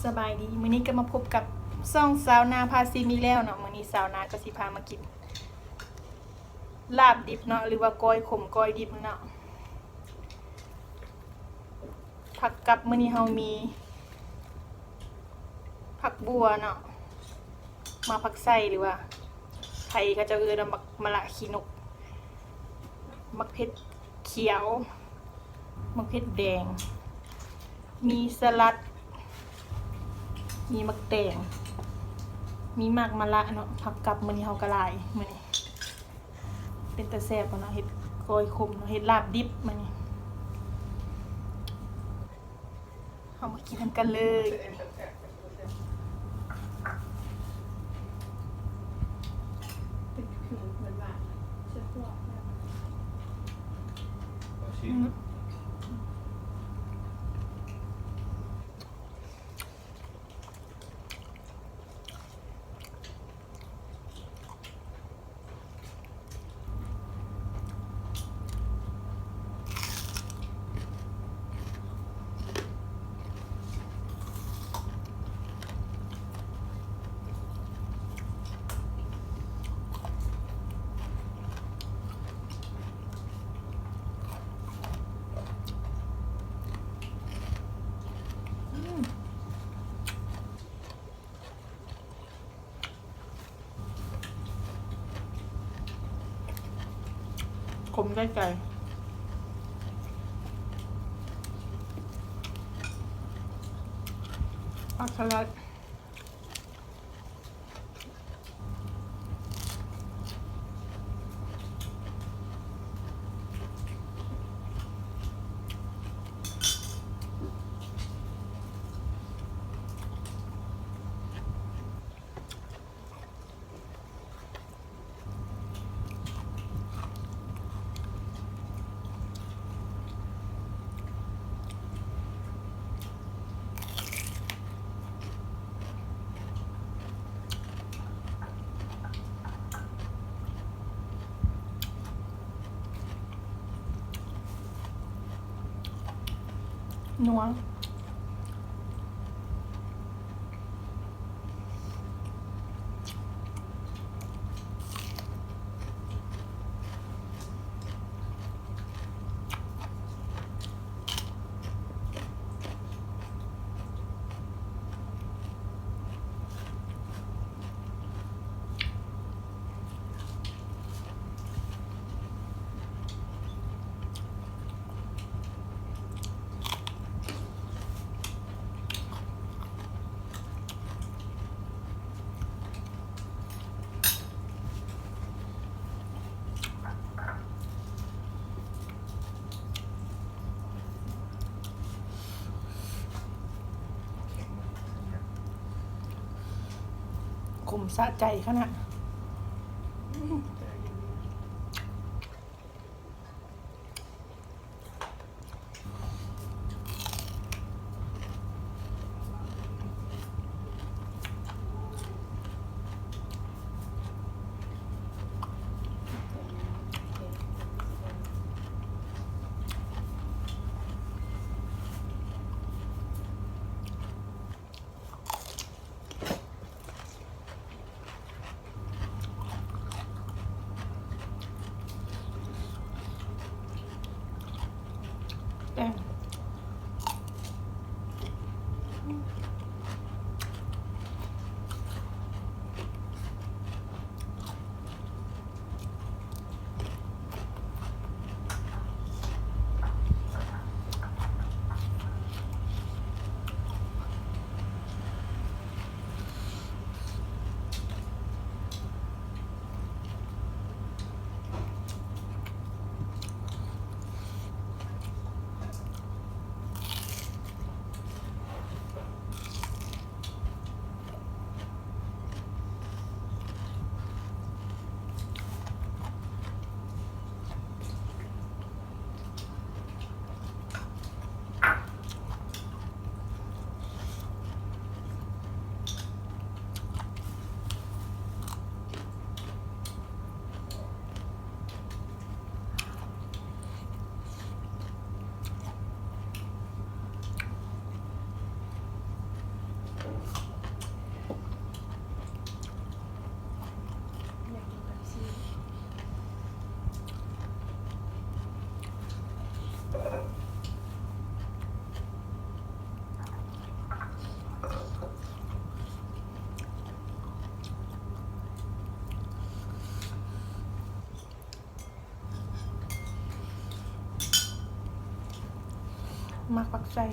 สบายดีมื้อนี้ก็มาพบกับซ่องสาวนาพาซีมีแล้วเนาะมื้อนี้สาวนาก็สิพามากินลาบดิบเนาะหรือว่าก้อยขมก้อยดิบเนาะผักกับมื้อนี้เฮามีผักบัวเนาะมาผักไส้หรือว่าไทยก็จะเอิ้นว่ามะละขี้นกมักเผ็ดเขียวมักเผ็ดแดงมีสลัดมีมักแตงมีหมากมะละเนาะผักกับมื้อนี้เฮาก็หลายมื้อนี้เป็นตาแซ่บเนาะเฮ็ดก้อยขมเนาะเฮ็ดลาบดิบมื้อนี้เฮามากินกันเลยขมได้ใจผักสลัดนัวขมสะใจขนาดแป้ง อยากกินแบบซีมักปักใส่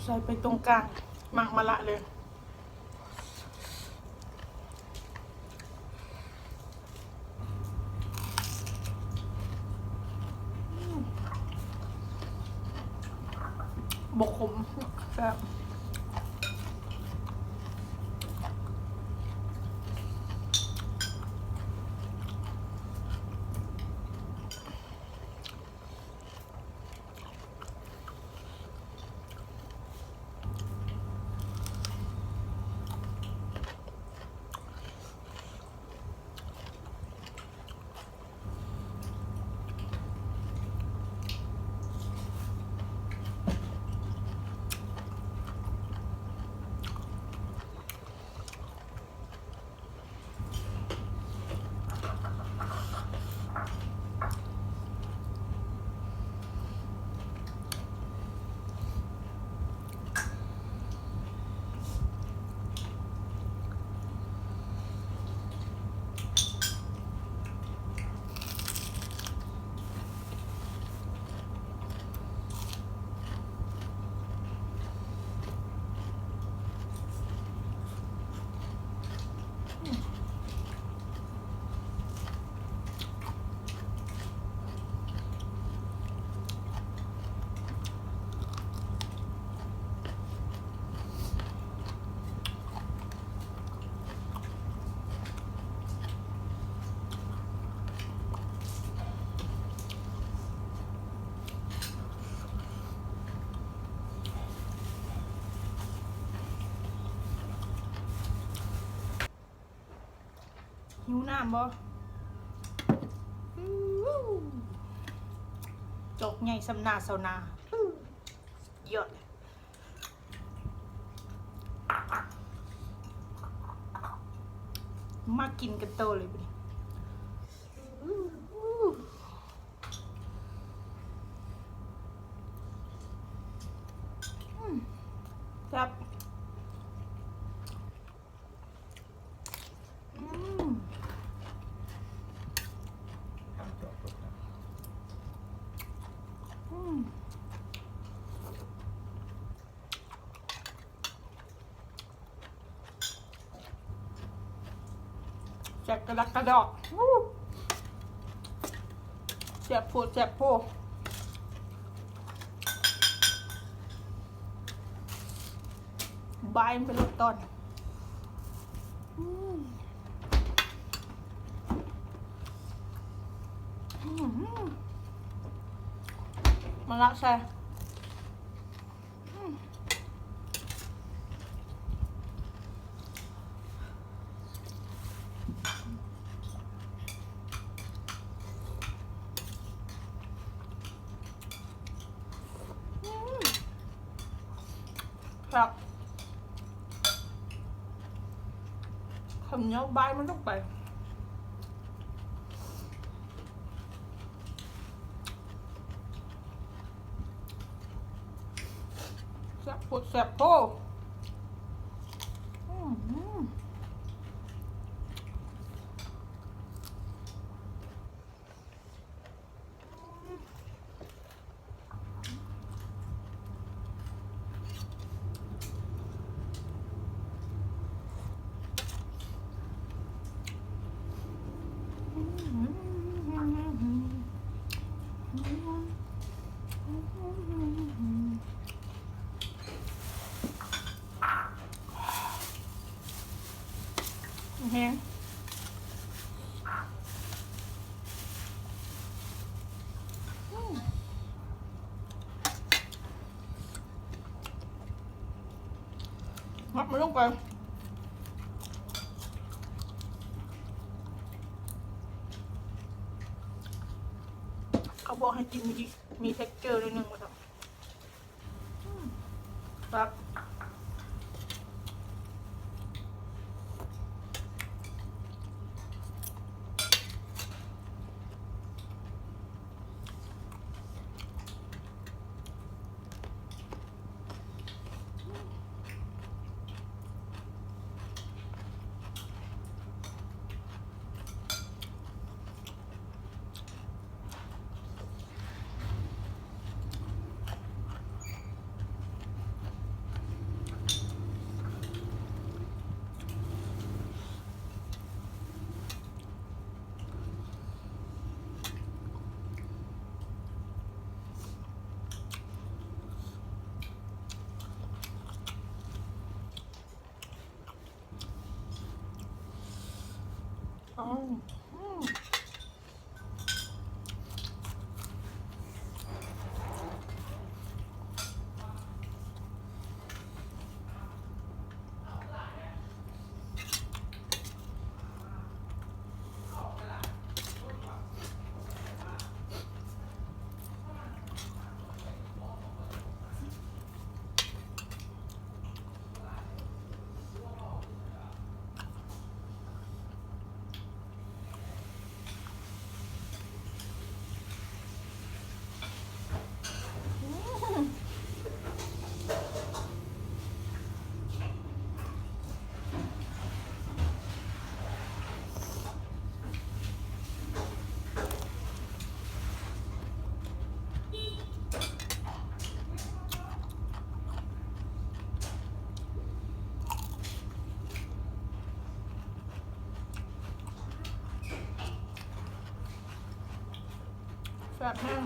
ใส่ไปตรงกลางหมักมะละเลยบกขมแซ่บหิวน้ำบ่จกใหญ่สำนาเสานาเยอะมากินกันโตเลยไปครับ จากกระดักกระดอกแซ่บโพดแซ่บโพดบายมันเป็นรสตอนมาละใช่ครับคำนี้บายมันต้องไปแซ่บโพดแซ่บโพดแห้งงับมันลงไปเขาบอกให้กินมีเท็กเจอร์ด้วยนึงมาทำครับอ๋อแซ่บแห้ง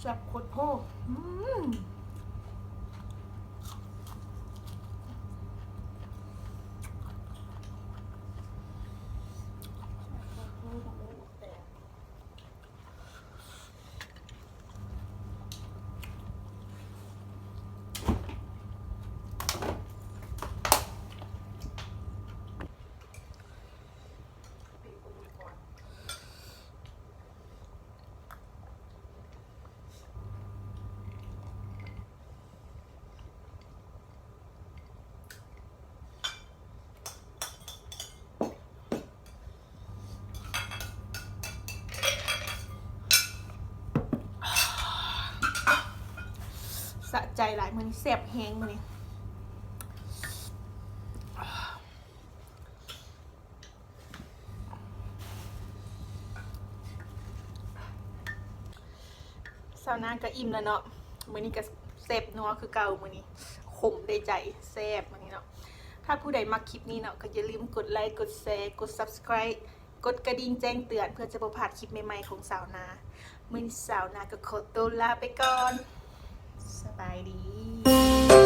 แซ่บโคตรโพด หลายมื้อนี้แซ่บแฮงมื้อนี้สาวนาก็อิ่มแล้วเนาะมื้อนี้ก็แซ่บนัวคือเก่ามื้อนี้ขมได้ใจแซ่บมื้อนี้เนาะถ้าผู้ใดมักคลิปนี้เนาะก็อย่าลืมกดไลค์กดแชร์กด Subscribe กดกระดิ่งแจ้งเตือนเพื่อจะบ่พลาดคลิปใหม่ๆของสาวนามื้อนี้สาวนาก็ขอตัวลาไปก่อนสบายดี